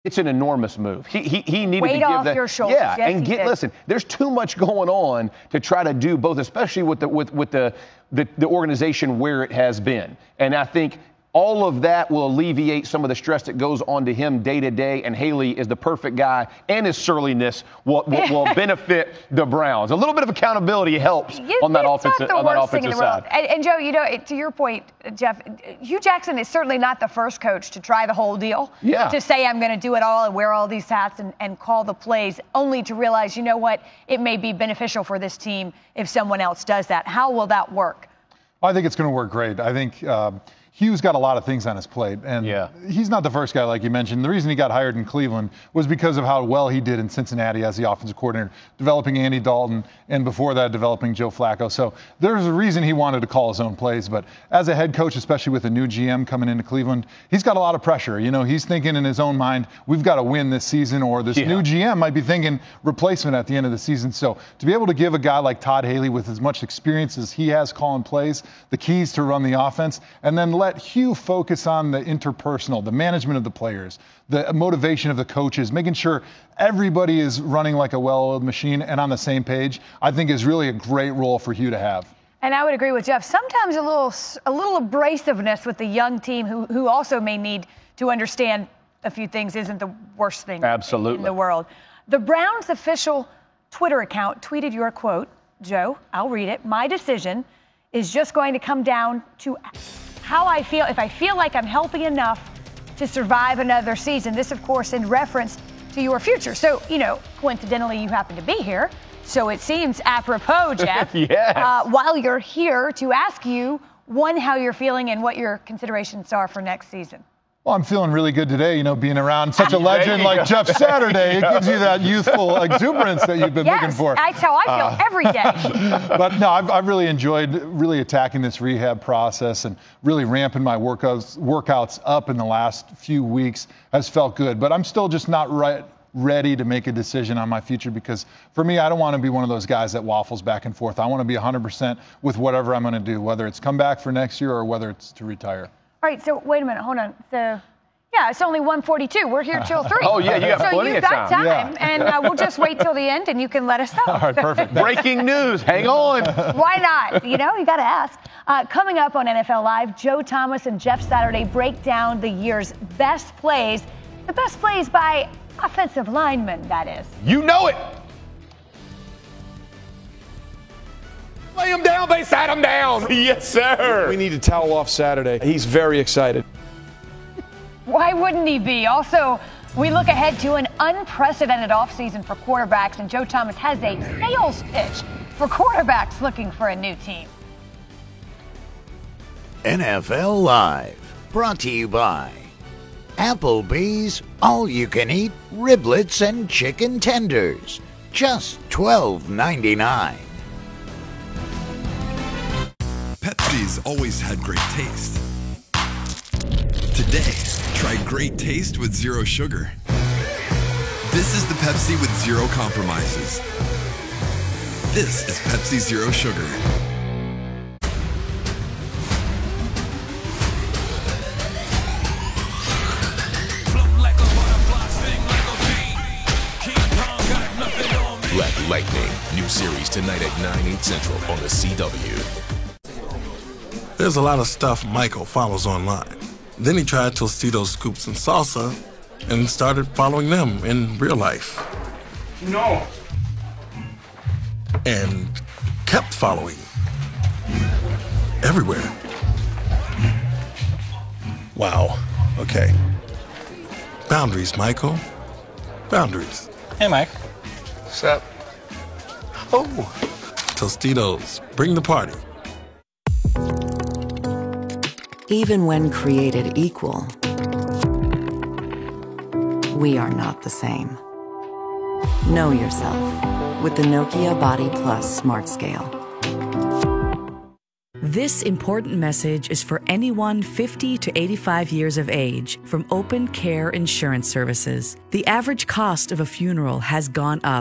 It's an enormous move. He needed Weight to give off that. your shoulders. Yeah, yes, and listen. There's too much going on to try to do both, especially with the organization where it has been. And I think all of that will alleviate some of the stress that goes on to him day to day. And Haley is the perfect guy, and his surliness will benefit the Browns. A little bit of accountability helps on that offensive side. And Joe, you know, to your point, Jeff, Hugh Jackson is certainly not the first coach to try the whole deal. Yeah. To say I'm going to do it all and wear all these hats and call the plays, only to realize, you know what, it may be beneficial for this team if someone else does that. How will that work? I think it's going to work great. I think Hugh's got a lot of things on his plate, and he's not the first guy, like you mentioned. The reason he got hired in Cleveland was because of how well he did in Cincinnati as the offensive coordinator, developing Andy Dalton, and before that, developing Joe Flacco. So there's a reason he wanted to call his own plays. But as a head coach, especially with a new GM coming into Cleveland, he's got a lot of pressure. You know, he's thinking in his own mind, we've got to win this season, or this new GM might be thinking replacement at the end of the season. So to be able to give a guy like Todd Haley, with as much experience as he has calling plays, the keys to run the offense, and then let Hugh focus on the interpersonal, the management of the players, the motivation of the coaches, making sure everybody is running like a well-oiled machine and on the same page, I think is really a great role for Hugh to have. And I would agree with Jeff. Sometimes a little abrasiveness with the young team who also may need to understand a few things isn't the worst thing in the world. The Browns' official Twitter account tweeted your quote, Joe, I'll read it. My decision is just going to come down to how I feel, if I feel like I'm healthy enough to survive another season. This, of course, in reference to your future. So, you know, coincidentally, you happen to be here. So it seems apropos, Jeff, while you're here, to ask you, one, how you're feeling and what your considerations are for next season. Well, I'm feeling really good today, you know, being around such a legend like Jeff Saturday. It gives you that youthful exuberance that you've been looking for. That's how I feel every day. But no, I've really enjoyed attacking this rehab process, and really ramping my workouts up in the last few weeks has felt good. But I'm still just not ready to make a decision on my future, because for me, I don't want to be one of those guys that waffles back and forth. I want to be 100% with whatever I'm going to do, whether it's come back for next year or whether it's to retire. All right, so wait a minute, hold on. So, yeah, it's only 1:42. We're here till 3. Oh, yeah, you got plenty of time. So you've got time, and we'll just wait till the end, and you can let us know. All right, perfect. Breaking news, hang on. Why not? You know, you got to ask. Coming up on NFL Live, Joe Thomas and Jeff Saturday break down the year's best plays. The best plays by offensive linemen, that is. You know it. Lay him down, they sat him down. Yes, sir. We need to towel off Saturday. He's very excited. Why wouldn't he be? Also, we look ahead to an unprecedented offseason for quarterbacks, and Joe Thomas has a sales pitch for quarterbacks looking for a new team. NFL Live, brought to you by Applebee's all-you-can-eat riblets and chicken tenders, just $12.99. Pepsi's always had great taste. Today, try great taste with zero sugar. This is the Pepsi with zero compromises. This is Pepsi Zero Sugar. Black Lightning, new series tonight at 9, 8 Central on the CW. There's a lot of stuff Michael follows online. Then he tried Tostitos scoops and salsa and started following them in real life. No. And kept following. Everywhere. Wow. Okay. Boundaries, Michael. Boundaries. Hey, Mike. What's up? Oh. Tostitos. Bring the party. Even when created equal, we are not the same. Know yourself with the Nokia Body Plus Smart Scale. This important message is for anyone 50 to 85 years of age from Open Care Insurance Services. The average cost of a funeral has gone up.